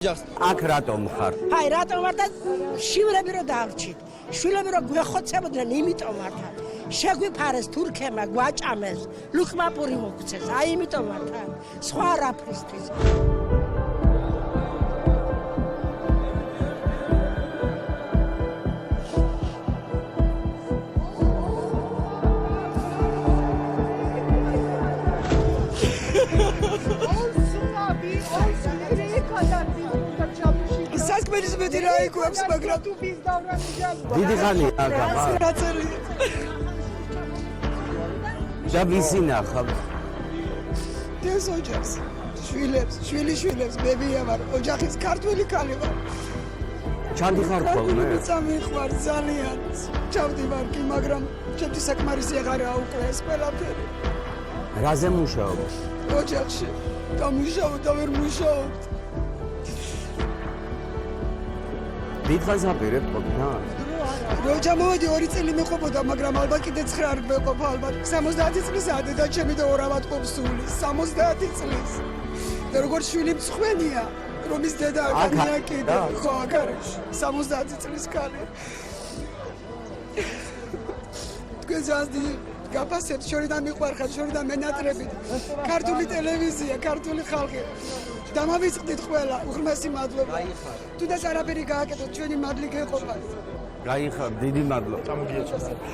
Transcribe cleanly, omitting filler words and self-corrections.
აქ რატომ ხარ? აი რატომ ვარ და შივრები რო დავრჩით. შვილები რო გვეხოცებოდნენ, იმიტომ ვარ. შეგვიფარეს თურქებმა, გვაჭამეს, ლუხმაპური მოგცეს. აი იმიტომ ვარ. სხვა არაფრისთვის. საქმეის მეტი რა იკვებს, მაგრამ დიდი ხანია აქ ახლა. რაცერი და ვისი ნახავ? ეს ოჯახს, შვილიშვილებს, ბებია ვარ, ოჯახის ქართველი ქალი ვარ. ჩანდი ხარ ხოლმე? წამიხوار ძალიან. ჩავდივარ კი, მაგრამ ჩემთვის საკმარისი აღარაა უკვე ეს ყველაფერი. რაზე მუშაობ? ოჯახში. დამუშავოთ და ვერ მუშაობთ. დიდხანს აპირებ ყოფნა? როცა მოვედი 2 წელი მეყოფოდა, მაგრამ ალბათ კიდე 9 არ მეყოფა, ალბათ 70 წლისაა დედა ჩემი და 2 ყოფს სული, 70 წლის. და როგორც შვილი მწხვენია, რომ ის დედა აქაა კიდე, ხო, აკარეში, 70 წლის ქალი. თქვენ ძალიან დიდი გაფასებთ, შორიდან მიყვარხართ, შორიდან მენატრებით. ქართული ტელევიზია, ქართული ხალხი. დამავიწყდით ყველა, უღრმესი მადლობა. თუნდაც არაფერი გააკეთოთ, ჩვენი მადლი გეყოფათ. გაიხარ, დიდი მადლობა.